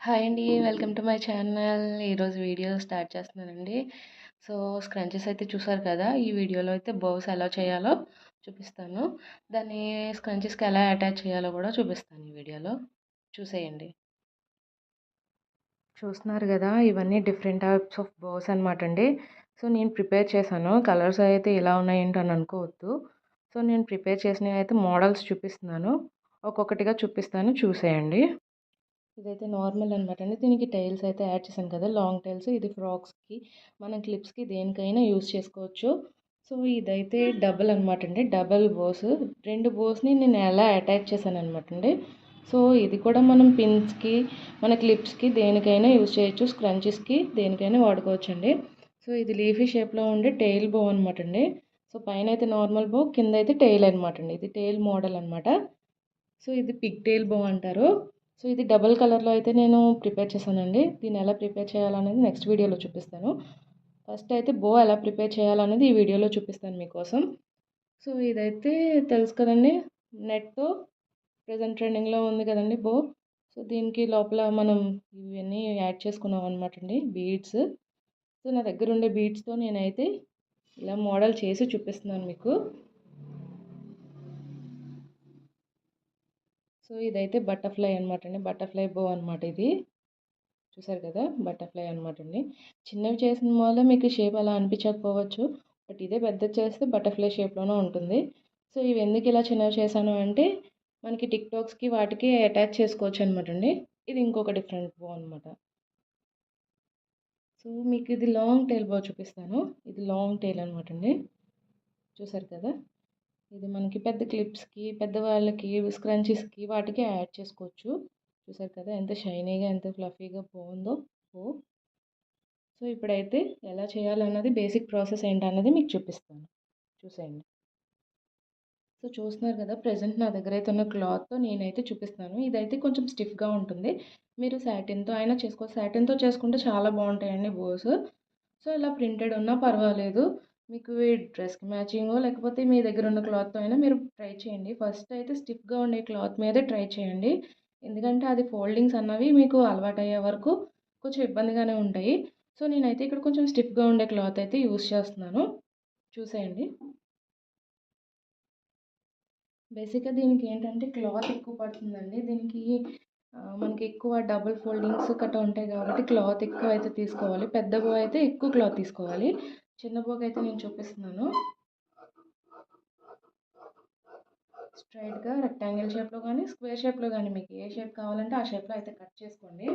Hi అండి. Welcome to my channel. ఈరోజు video start చేస్తున్నానండి. సో, స్క్రంచెస్ అయితే చూసారు కదా! ఈ వీడియోలో అయితే బౌస్ ఎలా చేయాలో చూపిస్తాను. దాన్ని స్క్రంచెస్‌కి ఎలా అటాచ్ చేయాలో కూడా చూపిస్తాను ఈ వీడియోలో. చూసేయండి. చూస్తున్నారు కదా! ఇవన్నీ డిఫరెంట్ టైప్స్ ఆఫ్ బౌస్ అనమాట అండి. సో, నేను ప్రిపేర్ చేశాను. కలర్స్ అయితే ఇలా ఉన్నాయేంటి అని అనుకోవద్దు. సో, నేను ప్రిపేర్ చేసినవి అయితే మోడల్స్ చూపిస్తున్నాను. ఒక్కొక్కటిగా చూపిస్తాను చూసేయండి. ఇదైతే నార్మల్ అనమాట అండి. దీనికి టైల్స్ అయితే యాడ్ చేశాను కదా! Long tiles. ఇది ఫ్రాక్స్‌కి, మనం క్లిప్స్‌కి దేనికైనా యూజ్ చేసుకోవచ్చు. సో, ఇదైతే డబుల్ అనమాట అండి. డబుల్ బోస్. 2 బోస్‌ని నేను ఎలా అటాచ్ చేశాననమాట అండి. సో, ఇది కూడా మనం పిన్స్‌కి, మన క్లిప్స్‌కి దేనికైనా యూజ్ చేయొచ్చు. స్క్రంచెస్‌కి దేనికైనా వాడుకోవచ్చండి. సో, ఇది లీఫీ షేప్‌లో ఉండే టెయిల్ బో అనమాట అండి. సో, పైనైతే నార్మల్ బో, కిందైతే టెయిల్ అనమాట అండి. ఇది టెయిల్ మోడల్ అనమాట. సో, ఇది పిగ్ టెయిల్ బో అంటారు. సో, ఇది డబుల్ కలర్‌లో అయితే నేను ప్రిపేర్ చేశానండి. దీన్ని ఎలా ప్రిపేర్ చేయాలనేది నెక్స్ట్ వీడియోలో చూపిస్తాను. ఫస్ట్ అయితే బో ఎలా ప్రిపేర్ చేయాలనేది ఈ వీడియోలో చూపిస్తాను మీకోసం. సో, ఇదైతే తెలుసు కదండీ! నెట్‌తో ప్రెజెంట్ ట్రెండింగ్‌లో ఉంది కదండీ బో. సో, దీనికి లోపల మనం ఇవన్నీ యాడ్ చేసుకున్నాం అనమాట అండి బీడ్స్. సో, నా దగ్గర ఉండే బీడ్స్‌తో నేనైతే ఇలా మోడల్ చేసి చూపిస్తున్నాను మీకు. సో, ఇదైతే బటర్‌ఫ్లై అనమాట అండి. బటర్‌ఫ్లై బో అనమాట ఇది. చూసారు కదా! బటర్‌ఫ్లై అనమాట అండి. చిన్నవి చేసిన వల్ల మీకు షేప్ అలా అనిపించకపోవచ్చు. బట్ ఇదే పెద్దది చేస్తే బటర్‌ఫ్లై షేప్‌లోనే ఉంటుంది. సో, ఇవి ఎందుకు ఇలా చిన్నవి చేశాను అంటే, మనకి టిక్‌టాక్స్‌కి వాటికి అటాచ్ చేసుకోవచ్చు అనమాట అండి. ఇది ఇంకొక డిఫరెంట్ బో అనమాట. సో, మీకు ఇది లాంగ్ టెయిల్ బో చూపిస్తాను. ఇది లాంగ్ టెయిల్ అనమాట అండి. చూసారు కదా! ఇది మనకి పెద్ద క్లిప్స్‌కి, పెద్దవాళ్ళకి, స్క్రంచీస్‌కి వాటికి యాడ్ చేసుకోవచ్చు. చూసారు కదా! ఎంత షైనీగా, ఎంత ఫ్లఫీగా బాగుందో బో. సో, ఇప్పుడైతే ఎలా చేయాలన్నది బేసిక్ ప్రాసెస్ ఏంటన్నది మీకు చూపిస్తాను. చూసేయండి. సో, చూస్తున్నారు కదా! ప్రెజెంట్ నా దగ్గర అయితే ఉన్న క్లాత్‌తో నేనైతే చూపిస్తున్నాను. ఇదైతే కొంచెం స్టిఫ్‌గా ఉంటుంది. మీరు సాటిన్‌తో అయినా చేసుకోవచ్చు. సాటిన్‌తో చేసుకుంటే చాలా బాగుంటాయండి బోస్. సో, ఇలా ప్రింటెడ్ ఉన్నా పర్వాలేదు. మీకు ఈ డ్రెస్‌కి మ్యాచింగో లేకపోతే మీ దగ్గర ఉన్న క్లాత్‌తో అయినా మీరు ట్రై చేయండి. ఫస్ట్ అయితే స్టిఫ్‌గా ఉండే క్లాత్ మీదే ట్రై చేయండి. ఎందుకంటే అది ఫోల్డింగ్స్ అన్నవి మీకు అలవాటయ్యే వరకు కొంచెం ఇబ్బందిగానే ఉంటాయి. సో, నేనైతే ఇక్కడ కొంచెం స్టిఫ్‌గా ఉండే క్లాత్ అయితే యూజ్ చేస్తున్నాను. చూసేయండి. బేసిక్‌గా దీనికి ఏంటంటే క్లాత్ ఎక్కువ పడుతుందండి. దీనికి మనకి ఎక్కువ డబుల్ ఫోల్డింగ్స్ గట్టా ఉంటాయి కాబట్టి క్లాత్ ఎక్కువైతే తీసుకోవాలి. పెద్ద బో అయితే ఎక్కువ క్లాత్ తీసుకోవాలి. చిన్న బోకైతే నేను చూపిస్తున్నాను. స్ట్రెయిట్‌గా రెక్టాంగిల్ షేప్‌లో గానీ, స్క్వేర్ షేప్‌లో గానీ మీకు ఏ షేప్ కావాలంటే ఆ షేప్‌లో అయితే కట్ చేసుకోండి.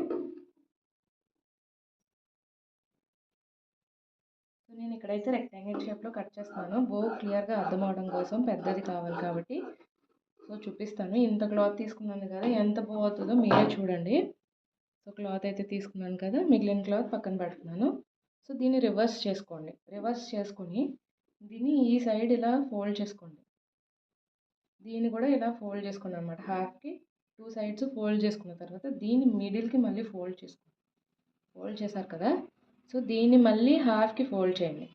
సో, నేను ఇక్కడైతే రెక్టాంగిల్ షేప్‌లో కట్ చేస్తున్నాను. బో క్లియర్‌గా అర్థం అవ్వడం కోసం పెద్దది కావాలి కాబట్టి. సో, చూపిస్తాను. ఇంత క్లాత్ తీసుకున్నాను కదా! ఎంత బో అవుతదో మీరే చూడండి. సో, క్లాత్ అయితే తీసుకున్నాను కదా! మిగిలిన క్లాత్ పక్కన పెడుతున్నాను. సో, దీన్ని రివర్స్ చేసుకోండి. రివర్స్ చేసుకొని దీన్ని ఈ సైడ్ ఇలా ఫోల్డ్ చేసుకోండి. దీన్ని కూడా ఇలా ఫోల్డ్ చేసుకోండి అనమాట. హాఫ్‌కి 2 సైడ్స్ ఫోల్డ్ చేసుకున్న తర్వాత దీన్ని మిడిల్‌కి మళ్ళీ ఫోల్డ్ చేసుకోండి. ఫోల్డ్ చేశారు కదా! సో, దీన్ని మళ్ళీ హాఫ్‌కి ఫోల్డ్ చేయండి.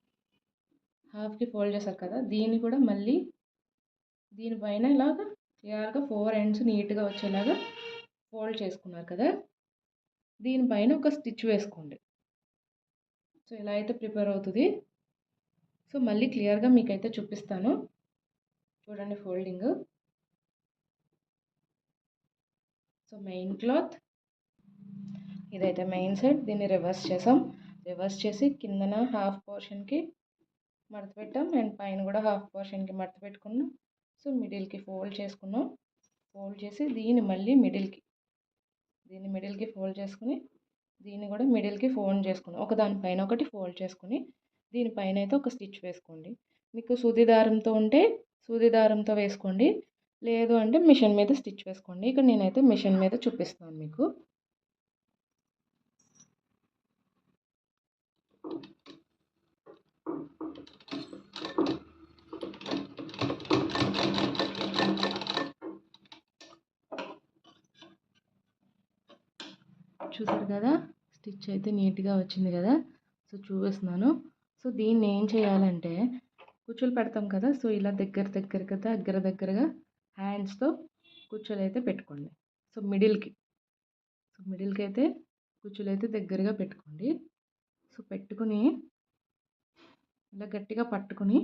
హాఫ్‌కి ఫోల్డ్ చేశారు కదా! దీన్ని కూడా మళ్ళీ దీనిపైన ఇలాగా క్లియర్‌గా 4 ఎండ్స్ నీట్‌గా వచ్చేలాగా ఫోల్డ్ చేసుకున్నారు కదా! దీనిపైన ఒక స్టిచ్ వేసుకోండి. సో, ఇలా అయితే ప్రిపేర్ అవుతది. సో, మళ్ళీ క్లియర్‌గా మీకైతే చూపిస్తాను. చూడండి ఫోల్డింగు. సో, మెయిన్ క్లాత్ ఇదైతే మెయిన్ సైడ్. దీన్ని రివర్స్ చేసాం. రివర్స్ చేసి కిందన హాఫ్ పోర్షన్‌కి మడత పెట్టాం. అండ్ పైన కూడా హాఫ్ పోర్షన్‌కి మడత పెట్టుకున్నాం. సో, మిడిల్‌కి ఫోల్డ్ చేసుకున్నాం. ఫోల్డ్ చేసి దీన్ని మిడిల్‌కి ఫోల్డ్ చేసుకొని, దీన్ని కూడా మిడిల్‌కి ఫోల్డ్ చేసుకున్నాం. ఒకదానిపైన ఒకటి ఫోల్డ్ చేసుకొని, దీనిపైన అయితే ఒక స్టిచ్ వేసుకోండి. మీకు సూది దారంతో ఉంటే సూది దారంతో వేసుకోండి. లేదు అంటే మిషన్ మీద స్టిచ్ వేసుకోండి. ఇక్కడ నేనైతే మిషన్ మీద చూపిస్తాను మీకు. చూసారు కదా! స్టిచ్ అయితే నీట్‌గా వచ్చింది కదా! సో, చూపిస్తున్నాను. సో, దీన్ని ఏం చేయాలంటే కుచ్చులు పెడతాం కదా! సో, ఇలా దగ్గరగా హ్యాండ్స్‌తో కుచ్చులైతే పెట్టుకోండి. సో, మిడిల్‌కి. సో, మిడిల్కి అయితే కుచ్చులు అయితే దగ్గరగా పెట్టుకోండి. సో పెట్టుకుని ఇలా గట్టిగా పట్టుకుని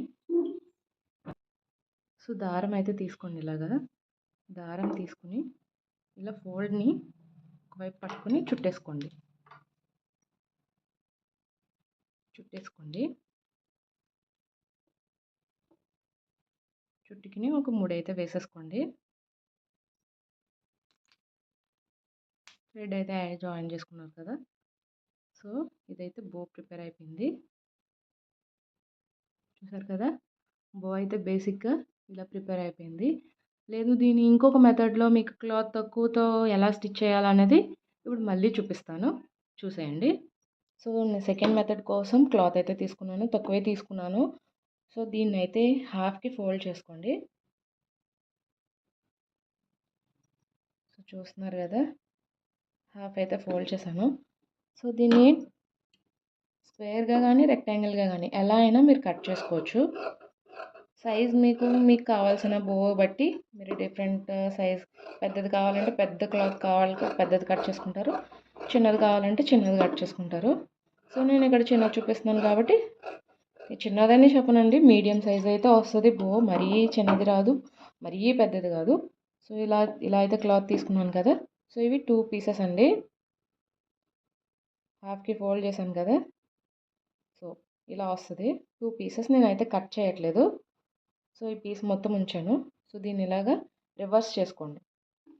సో దారం అయితే తీసుకోండి. ఇలాగా దారం తీసుకుని ఇలా ఫోల్డ్ని ఒకవైపు పట్టుకుని చుట్టేసుకోండి. చుట్టుకుని ఒక 3 అయితే వేసేసుకోండి. థ్రెడ్ అయితే జాయిన్ చేసుకున్నారు కదా. సో ఇదైతే బో ప్రిపేర్ అయిపోయింది. చూసారు కదా, బో అయితే బేసిక్గా ఇలా ప్రిపేర్ అయిపోయింది. లేదు దీని ఇంకొక మెథడ్లో మీకు క్లాత్ తక్కువతో ఎలా స్టిచ్ చేయాలనేది ఇప్పుడు మళ్ళీ చూపిస్తాను, చూసేయండి. సో నేను సెకండ్ మెథడ్ కోసం క్లాత్ అయితే తీసుకున్నాను, తక్కువే తీసుకున్నాను. సో దీన్ని అయితే హాఫ్కి ఫోల్డ్ చేసుకోండి. సో చూస్తున్నారు కదా, హాఫ్ అయితే ఫోల్డ్ చేశాను. సో దీన్ని స్క్వేర్గా కానీ రెక్టాంగిల్గా కానీ ఎలా అయినా మీరు కట్ చేసుకోవచ్చు. సైజ్ మీకు కావాల్సిన బో బట్టి మీరు డిఫరెంట్ సైజ్, పెద్దది కావాలంటే పెద్ద క్లాత్ కావాలి పెద్దది కట్ చేసుకుంటారు, చిన్నది కావాలంటే చిన్నది కట్ చేసుకుంటారు. సో నేను ఇక్కడ చిన్నది చూపిస్తున్నాను కాబట్టి చిన్నదని చెప్పనండి, మీడియం సైజ్ అయితే వస్తుంది బో. మరీ చిన్నది రాదు, మరీ పెద్దది కాదు. సో ఇలా అయితే క్లాత్ తీసుకున్నాను కదా. సో ఇవి 2 పీసెస్ అండి, హాఫ్కి ఫోల్డ్ చేశాను కదా. సో ఇలా వస్తుంది 2 పీసెస్. నేనైతే కట్ చేయట్లేదు. సో ఈ పీస్ మొత్తం ఉంచాను. సో దీన్ని ఇలాగా రివర్స్ చేసుకోండి.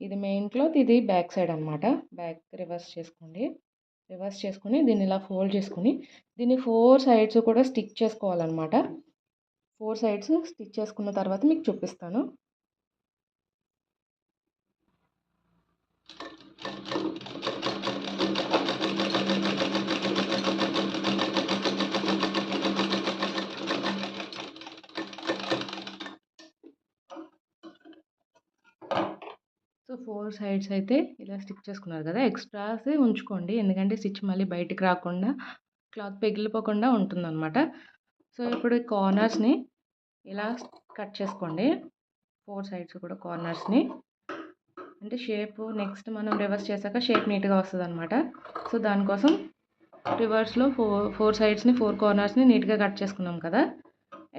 ఇది మెయిన్ క్లాత్, ఇది బ్యాక్ సైడ్ అనమాట. బ్యాక్ రివర్స్ చేసుకోండి. రివర్స్ చేసుకుని దీన్ని ఇలా ఫోల్డ్ చేసుకుని దీన్ని 4 సైడ్స్ కూడా స్టిచ్ చేసుకోవాలన్నమాట. 4 సైడ్స్ స్టిచ్ చేసుకున్న తర్వాత మీకు చూపిస్తాను. సో 4 సైడ్స్ అయితే ఇలా స్టిచ్ చేసుకున్నారు కదా. ఎక్స్ట్రాస్ ఉంచుకోండి, ఎందుకంటే స్టిచ్ మళ్ళీ బయటికి రాకుండా క్లాత్ పెగిలిపోకుండా ఉంటుందన్నమాట. సో ఇప్పుడు కార్నర్స్ని ఇలా కట్ చేసుకోండి, 4 సైడ్స్ కూడా కార్నర్స్ని. అంటే షేప్ నెక్స్ట్ మనం రివర్స్ చేశాక షేప్ నీట్గా వస్తుంది అనమాట. సో దానికోసం రివర్స్లో 4 సైడ్స్ని 4 కార్నర్స్ని నీట్గా కట్ చేసుకున్నాం కదా.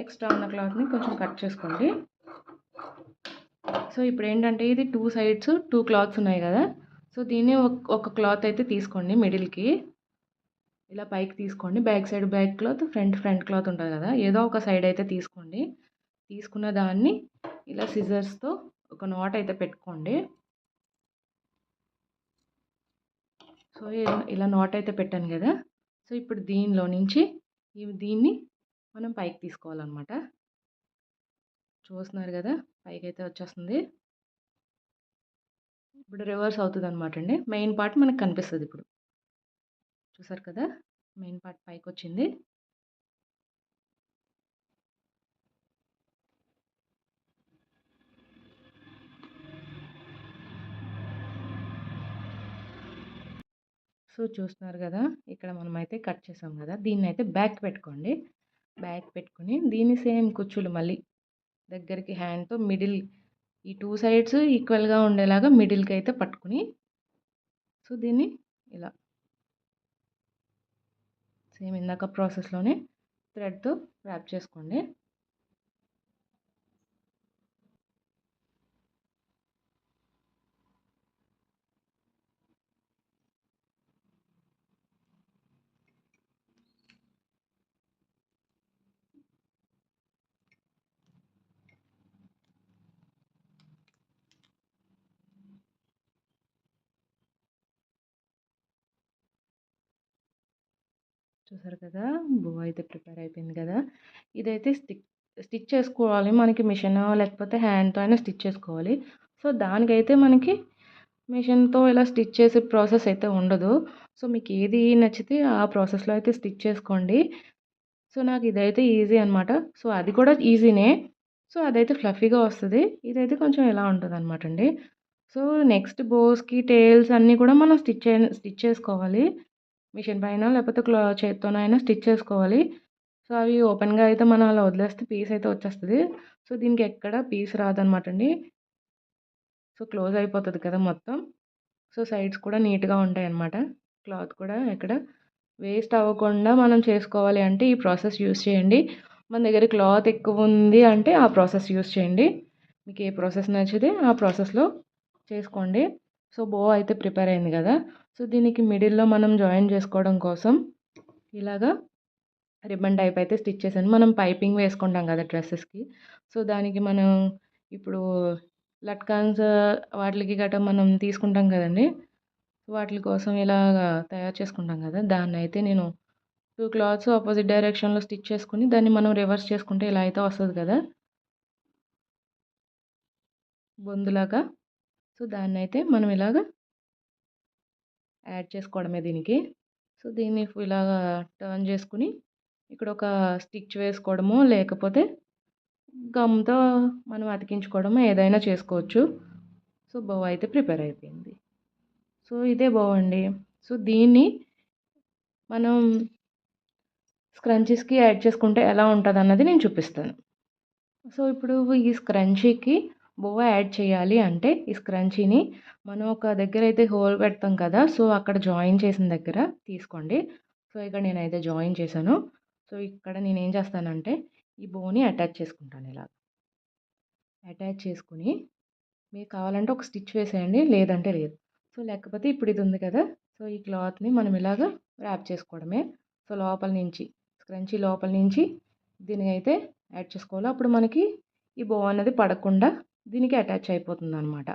ఎక్స్ట్రా ఉన్న క్లాత్ని కొంచెం కట్ చేసుకోండి. సో ఇప్పుడు ఏంటంటే ఇది 2 సైడ్స్ 2 క్లాత్స్ ఉన్నాయి కదా. సో దీన్ని ఒక క్లాత్ అయితే తీసుకోండి, మిడిల్కి ఇలా పైకి తీసుకోండి. Back side back cloth, front cloth ఉంటుంది కదా, ఏదో ఒక సైడ్ అయితే తీసుకోండి. తీసుకున్న దాన్ని ఇలా సిజర్స్తో ఒక నాట్ అయితే పెట్టుకోండి. సో ఇలా నాట్ అయితే పెట్టాను కదా. సో ఇప్పుడు దీనిలో నుంచి దీన్ని మనం పైకి తీసుకోవాలన్నమాట. చూస్తున్నారు కదా, పైకి అయితే వచ్చేస్తుంది. ఇప్పుడు రివర్స్ అవుతుంది అనమాట అండి. మెయిన్ పార్ట్ మనకు కనిపిస్తుంది ఇప్పుడు. చూసారు కదా, మెయిన్ పార్ట్ పైకి వచ్చింది. సో చూస్తున్నారు కదా, ఇక్కడ మనమైతే కట్ చేసాం కదా, దీన్ని అయితే బ్యాక్ పెట్టుకోండి. బ్యాక్ పెట్టుకుని దీన్ని సేమ్ కుచ్చులు మళ్ళీ దగ్గరికి హ్యాండ్తో మిడిల్ ఈ 2 సైడ్స్ ఈక్వల్గా ఉండేలాగా మిడిల్కి అయితే పట్టుకుని సో దీన్ని ఇలా సేమ్ ఇందాక ప్రాసెస్లోనే థ్రెడ్తో ర్యాప్ చేసుకోండి. చూసారు కదా, బో అయితే ప్రిపేర్ అయిపోయింది కదా. ఇదైతే స్టిచ్ చేసుకోవాలి మనకి, మిషన్ లేకపోతే హ్యాండ్తో అయినా స్టిచ్ చేసుకోవాలి. సో దానికైతే మనకి మిషన్తో ఇలా స్టిచ్ చేసే ప్రాసెస్ అయితే ఉండదు. సో మీకు ఏది నచ్చితే ఆ ప్రాసెస్లో అయితే స్టిచ్ చేసుకోండి. సో నాకు ఇదైతే ఈజీ అనమాట. సో అది కూడా ఈజీనే. సో అదైతే ఫ్లఫీగా వస్తుంది, ఇదైతే కొంచెం ఇలా ఉంటుంది అనమాట అండి. సో నెక్స్ట్ బోస్కి టేల్స్ అన్నీ కూడా మనం స్టిచ్ చేసుకోవాలి. మిషన్ పైన లేకపోతే చేత్తోనైనా స్టిచ్ చేసుకోవాలి. సో అవి ఓపెన్గా అయితే మనం అలా వదిలేస్తే పీస్ అయితే వచ్చేస్తుంది. సో దీనికి ఎక్కడ పీస్ రాదనమాట అండి. సో క్లోజ్ అయిపోతుంది కదా మొత్తం. సో సైడ్స్ కూడా నీట్గా ఉంటాయన్నమాట. క్లాత్ కూడా ఎక్కడ వేస్ట్ అవ్వకుండా మనం చేసుకోవాలి అంటే ఈ ప్రాసెస్ యూస్ చేయండి. మన దగ్గర క్లాత్ ఎక్కువ ఉంది అంటే ఆ ప్రాసెస్ యూస్ చేయండి. మీకు ఏ ప్రాసెస్ నచ్చితే ఆ ప్రాసెస్లో చేసుకోండి. సో బో అయితే ప్రిపేర్ అయింది కదా. సో దీనికి మిడిల్లో మనం జాయిన్ చేసుకోవడం కోసం ఇలాగా రిబ్బన్ టైప్ అయితే స్టిచ్ చేశాను. మనం పైపింగ్ వేసుకుంటాం కదా డ్రెస్సెస్కి. సో దానికి మనం ఇప్పుడు లట్కాన్స్ వాటికి గట్రా మనం తీసుకుంటాం కదండి. వాటి కోసం ఇలాగా తయారు చేసుకుంటాం కదా, దాన్ని అయితే నేను 2 క్లాత్స్ ఆపోజిట్ డైరెక్షన్లో స్టిచ్ చేసుకుని దాన్ని మనం రివర్స్ చేసుకుంటే ఇలా అయితే వస్తుంది కదా బొందులాగా. సో దాన్ని అయితే మనం ఇలాగ యాడ్ చేసుకోవడమే దీనికి. సో దీన్ని ఇలాగా టర్న్ చేసుకుని ఇక్కడ ఒక స్టిచ్ వేసుకోవడము, లేకపోతే గమ్‌తో మనం అతికించుకోవడము ఏదైనా చేసుకోవచ్చు. సో బౌ అయితే ప్రిపేర్ అయిపోయింది. సో ఇదే బౌ అండి. సో దీన్ని మనం స్క్రంచీస్‌కి యాడ్ చేసుకుంటే ఎలా ఉంటదన్నది నేను చూపిస్తాను. సో ఇప్పుడు ఈ స్క్రంచీకి బో యాడ్ చేయాలి అంటే ఈ స్క్రంచీని మనం ఒక దగ్గర అయితే హోల్ పెడతాం కదా, సో అక్కడ జాయిన్ చేసిన దగ్గర తీసుకోండి. సో ఇక్కడ నేనైతే జాయిన్ చేశాను. సో ఇక్కడ నేనేం చేస్తానంటే ఈ బోని అటాచ్ చేసుకుంటాను ఇలా. అటాచ్ చేసుకుని మీకు కావాలంటే ఒక స్టిచ్ వేసేయండి, లేదంటే లేదు. సో లేకపోతే ఇప్పుడు ఇది ఉంది కదా, సో ఈ క్లాత్ని మనం ఇలాగ ర్యాప్ చేసుకోవడమే. సో లోపల నుంచి స్క్రంచీ లోపల నుంచి దీనికి అయితే యాడ్ చేసుకోవాలి. అప్పుడు మనకి ఈ బో అనేది పడకుండా దీనికి అటాచ్ అయిపోతుంది అనమాట.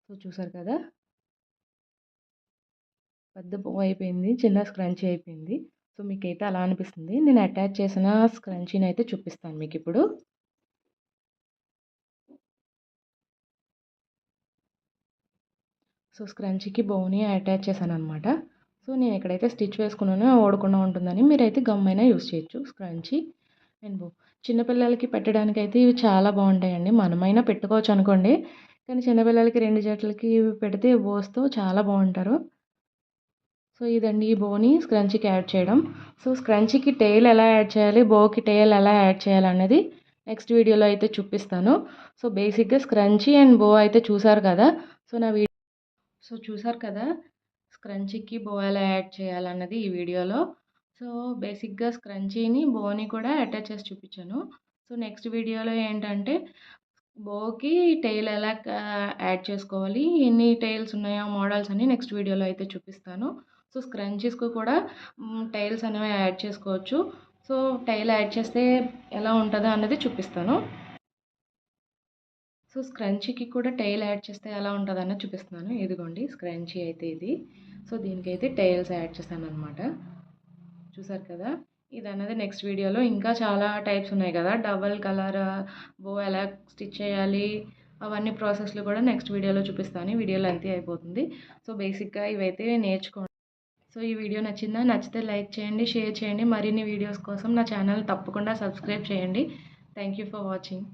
సో చూసారు కదా, పెద్ద బో అయిపోయింది, చిన్న స్క్రంచీ అయిపోయింది. సో మీకైతే అలా అనిపిస్తుంది. నేను అటాచ్ చేసిన స్క్రంచీని అయితే చూపిస్తాను మీకు ఇప్పుడు. సో స్క్రంచీకి బోని అటాచ్ చేశాను అనమాట. సో నేను ఎక్కడైతే స్టిచ్ వేసుకున్నానో ఓడకుండా ఉంటుందని మీరైతే గమ్ అయినా యూస్ చేయొచ్చు. స్క్రంచీ అండ్ బో చిన్నపిల్లలకి పెట్టడానికి అయితే ఇవి చాలా బాగుంటాయండి. మనమైనా పెట్టుకోవచ్చు అనుకోండి, కానీ చిన్నపిల్లలకి 2 జట్లకి పెడితే బోస్తో చాలా బాగుంటారు. సో ఇదండి ఈ బోని స్క్రంచీకి యాడ్ చేయడం. సో స్క్రంచీకి టెయిల్ ఎలా యాడ్ చేయాలి, బోకి టెయిల్ ఎలా యాడ్ చేయాలనేది నెక్స్ట్ వీడియోలో అయితే చూపిస్తాను. సో బేసిక్గా స్క్రంచీ అండ్ బో అయితే చూసారు కదా. సో చూసారు కదా స్క్రంచీకి బో ఎలా యాడ్ చేయాలన్నది ఈ వీడియోలో. సో బేసిక్గా స్క్రంచీని బోని కూడా అటాచ్ చేసి చూపించాను. సో నెక్స్ట్ వీడియోలో ఏంటంటే బోకి టెయిల్ ఎలా యాడ్ చేసుకోవాలి, ఎన్ని టెయిల్స్ ఉన్నాయో మోడల్స్ అన్ని నెక్స్ట్ వీడియోలో అయితే చూపిస్తాను. సో స్క్రంచీస్కి కూడా టెయిల్స్ అనేవి యాడ్ చేసుకోవచ్చు. సో టెయిల్ యాడ్ చేస్తే ఎలా ఉంటుందో అన్నది చూపిస్తాను. సో స్క్రంచీకి కూడా టెయిల్ యాడ్ చేస్తే ఎలా ఉంటుందన్నది చూపిస్తున్నాను. ఇదిగోండి స్క్రంచీ అయితే ఇది. సో దీనికైతే టెయిల్స్ యాడ్ చేస్తాను అనమాట. చూసారు కదా, ఇది అన్నది నెక్స్ట్ వీడియోలో ఇంకా చాలా టైప్స్ ఉన్నాయి కదా, డబల్ కలర్ బో ఎలా స్టిచ్ చేయాలి అవన్నీ ప్రాసెస్లు కూడా నెక్స్ట్ వీడియోలో చూపిస్తాను. వీడియో లెంతీ అయిపోతుంది. సో బేసిక్గా ఇవైతే నేర్చుకోండి. సో ఈ వీడియో నచ్చిందా? నచ్చితే లైక్ చేయండి, షేర్ చేయండి. మరిన్ని వీడియోస్ కోసం నా ఛానల్ తప్పకుండా సబ్స్క్రైబ్ చేయండి. Thank you for watching.